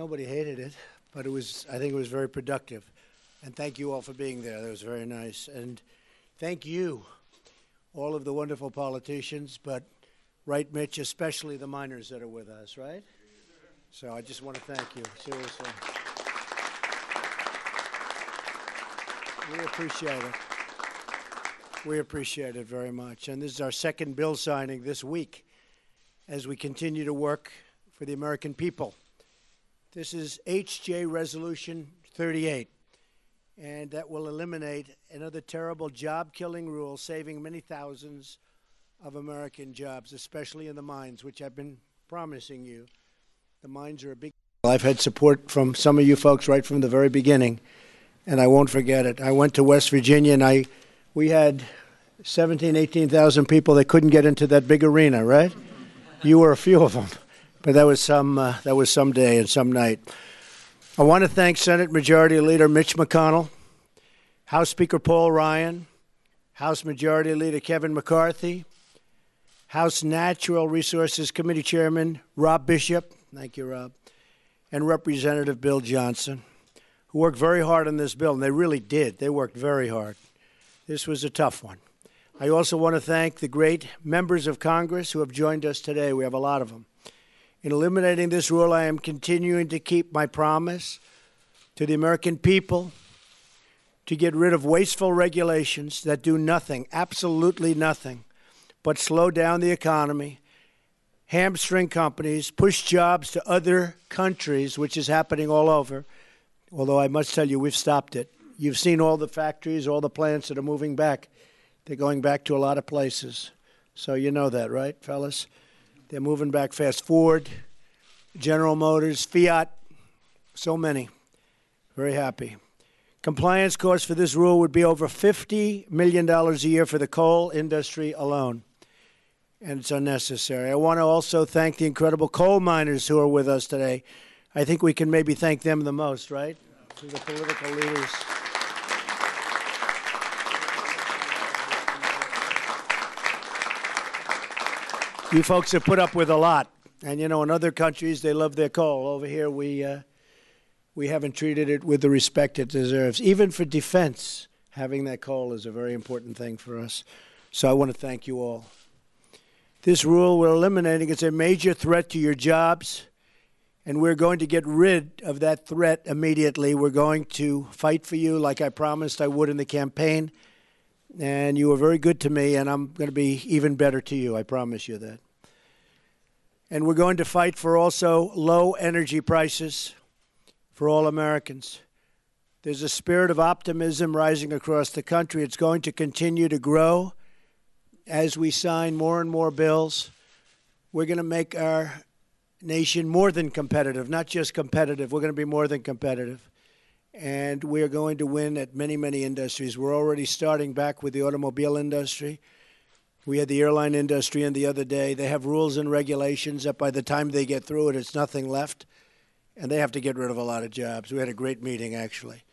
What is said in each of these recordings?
Nobody hated it, but I think it was very productive. And thank you all for being there. That was very nice. And thank you, all of the wonderful politicians, but right, Mitch, especially the miners that are with us, right? So I just want to thank you, seriously. We appreciate it. We appreciate it very much. And this is our second bill signing this week as we continue to work for the American people. This is HJ Resolution 38, and that will eliminate another terrible job-killing rule, saving many thousands of American jobs, especially in the mines, which I've been promising you. The mines are a big deal. I've had support from some of you folks right from the very beginning, and I won't forget it. I went to West Virginia, and we had 17,000, 18,000 people that couldn't get into that big arena, right? You were a few of them. But that was some day and some night. I want to thank Senate Majority Leader Mitch McConnell, House Speaker Paul Ryan, House Majority Leader Kevin McCarthy, House Natural Resources Committee Chairman Rob Bishop, thank you, Rob, and Representative Bill Johnson, who worked very hard on this bill, and they really did. They worked very hard. This was a tough one. I also want to thank the great members of Congress who have joined us today. We have a lot of them. In eliminating this rule, I am continuing to keep my promise to the American people to get rid of wasteful regulations that do nothing, absolutely nothing, but slow down the economy, hamstring companies, push jobs to other countries, which is happening all over, although I must tell you, we've stopped it. You've seen all the factories, all the plants that are moving back. They're going back to a lot of places. So you know that, right, fellas? They're moving back fast. Ford, General Motors, Fiat, so many. Very happy. Compliance costs for this rule would be over $50 million a year for the coal industry alone, and it's unnecessary. I want to also thank the incredible coal miners who are with us today. I think we can maybe thank them the most, right? To the political leaders. You folks have put up with a lot. And, you know, in other countries, they love their coal. Over here, we haven't treated it with the respect it deserves. Even for defense, having that coal is a very important thing for us. So I want to thank you all. This rule we're eliminating is a major threat to your jobs, and we're going to get rid of that threat immediately. We're going to fight for you like I promised I would in the campaign. And you were very good to me, and I'm going to be even better to you. I promise you that. And we're going to fight for also low energy prices for all Americans. There's a spirit of optimism rising across the country. It's going to continue to grow as we sign more and more bills. We're going to make our nation more than competitive, not just competitive. We're going to be more than competitive. And we're going to win at many, many industries. We're already starting back with the automobile industry. We had the airline industry in the other day. They have rules and regulations that by the time they get through it, it's nothing left. And they have to get rid of a lot of jobs. We had a great meeting, actually.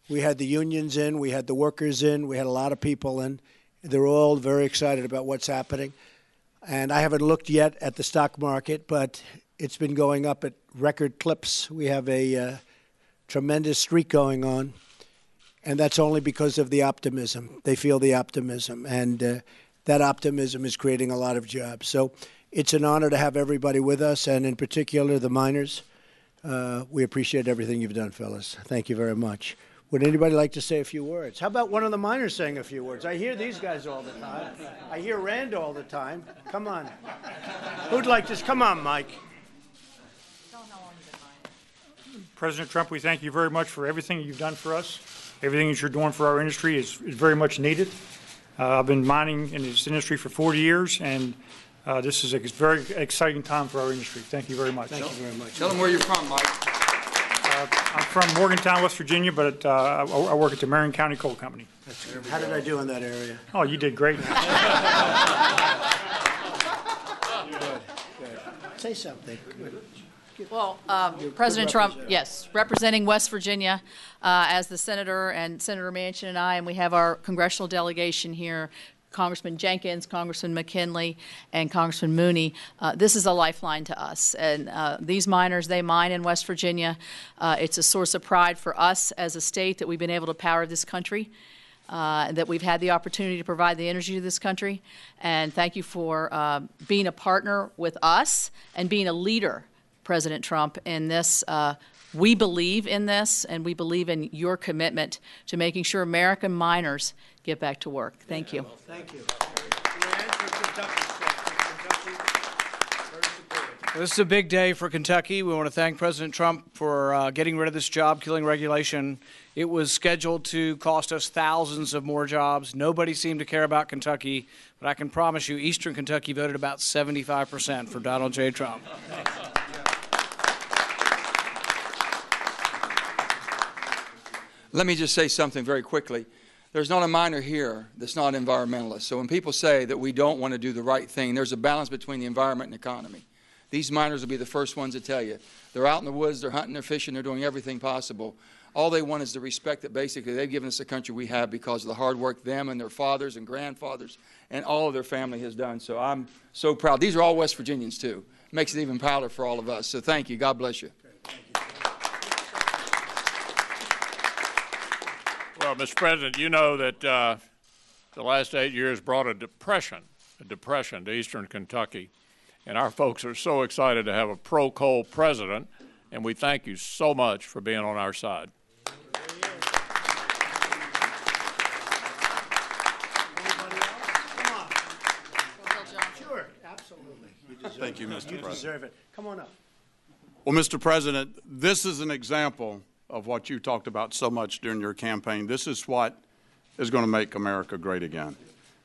We had the unions in. We had the workers in. We had a lot of people in. They're all very excited about what's happening. And I haven't looked yet at the stock market, but it's been going up at record clips. We have a tremendous streak going on, and that's only because of the optimism. They feel the optimism, and that optimism is creating a lot of jobs. So it's an honor to have everybody with us, and in particular the miners. We appreciate everything you've done, fellas. Thank you very much. Would anybody like to say a few words? How about one of the miners saying a few words? I hear these guys all the time. I hear Rand all the time. Come on. Who'd like to? Come on, Mike. President Trump, we thank you very much for everything you've done for us. Everything that you're doing for our industry is very much needed. I've been mining in this industry for 40 years, and this is a very exciting time for our industry. Thank you very much. Thank you very much. Tell them where you're from, Mike. I'm from Morgantown, West Virginia, but I work at the Marion County Coal Company. How did I do in that area? Oh, you did great. Good. Say something. Good. Well, President Trump, yes, representing West Virginia as the senator and Senator Manchin and I, and we have our congressional delegation here. Congressman Jenkins, Congressman McKinley, and Congressman Mooney. This is a lifeline to us. And these miners, they mine in West Virginia. It's a source of pride for us as a state that we've been able to power this country, that we've had the opportunity to provide the energy to this country. And thank you for being a partner with us and being a leader, President Trump, in this. We believe in this, and we believe in your commitment to making sure American miners get back to work. Thank you. Well, thank you. This is a big day for Kentucky. We want to thank President Trump for getting rid of this job-killing regulation. It was scheduled to cost us thousands of more jobs. Nobody seemed to care about Kentucky, but I can promise you Eastern Kentucky voted about 75% for Donald J. Trump. Let me just say something very quickly. There's not a miner here that's not an environmentalist. So when people say that we don't want to do the right thing, there's a balance between the environment and economy. These miners will be the first ones to tell you. They're out in the woods, they're hunting, they're fishing, they're doing everything possible. All they want is the respect that basically they've given us the country we have because of the hard work them and their fathers and grandfathers and all of their family has done. So I'm so proud. These are all West Virginians, too. Makes it even prouder for all of us. So thank you. God bless you. Well, Mr. President, you know that the last 8 years brought a depression to Eastern Kentucky. And our folks are so excited to have a pro-coal president, and we thank you so much for being on our side. Sure, absolutely. Thank you, Mr. President. You deserve it. Come on up. Well, Mr. President, this is an example of what you talked about so much during your campaign. This is what is going to make America great again.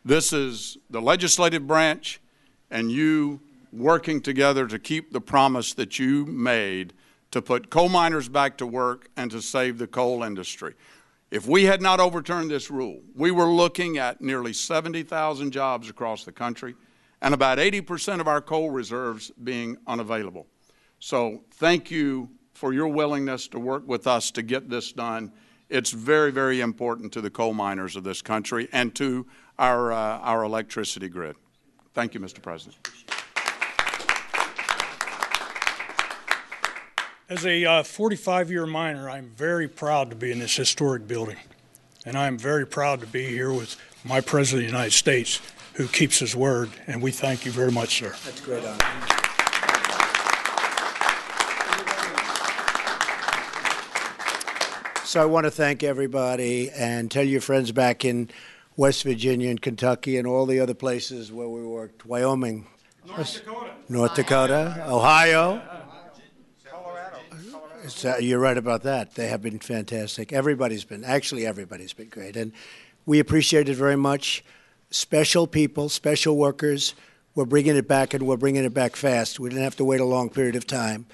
This is the legislative branch and you working together to keep the promise that you made to put coal miners back to work and to save the coal industry. If we had not overturned this rule, we were looking at nearly 70,000 jobs across the country and about 80% of our coal reserves being unavailable. So thank you for your willingness to work with us to get this done. It's very, very important to the coal miners of this country and to our electricity grid. Thank you, Mr. President. As a 45-year miner, I'm very proud to be in this historic building. And I'm very proud to be here with my President of the United States, who keeps his word. And we thank you very much, sir. That's a great honor. So I want to thank everybody and tell your friends back in West Virginia and Kentucky and all the other places where we worked, Wyoming, North Dakota, Ohio. You're right about that. They have been fantastic. Everybody's been great. And we appreciate it very much. Special people, special workers, we're bringing it back and we're bringing it back fast. We didn't have to wait a long period of time.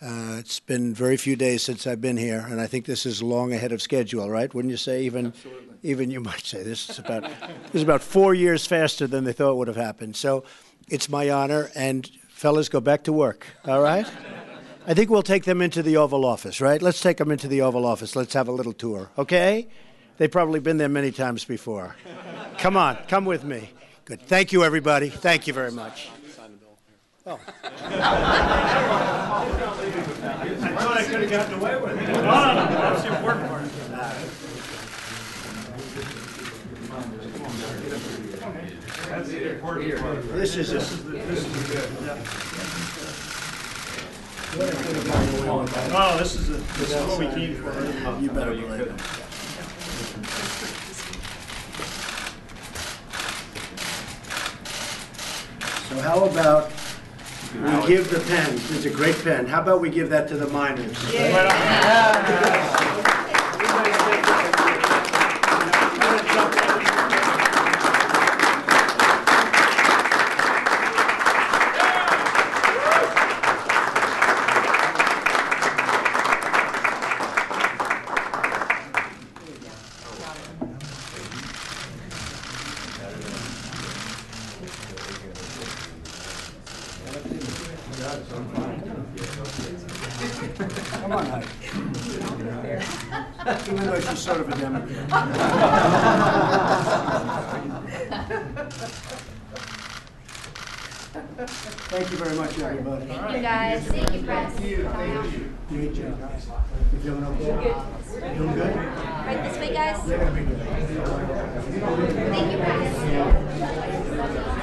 It's been very few days since I've been here, and I think this is long ahead of schedule, right? Wouldn't you say? Even you might say this is about 4 years faster than they thought would have happened. So it's my honor, and fellas, go back to work, all right? I think we'll take them into the Oval Office, right? Let's take them into the Oval Office. Let's have a little tour, okay? They've probably been there many times before. Come on, come with me. Good. Thank you, everybody. Thank you very much. Oh. I thought I could have gotten away with it. No, that's the important part. That's the important part. This is it. No, this is what we came for. You better believe it. So how about we give the pen? It's a great pen. How about we give that to the miners? Come on, Heidi. Even though she's sort of a Democrat. Thank you very much, everybody. Thank you, guys. Thank you, Press. Great job. You feeling okay? You doing good? Right this way, guys. You're gonna be good. Thank you, Press.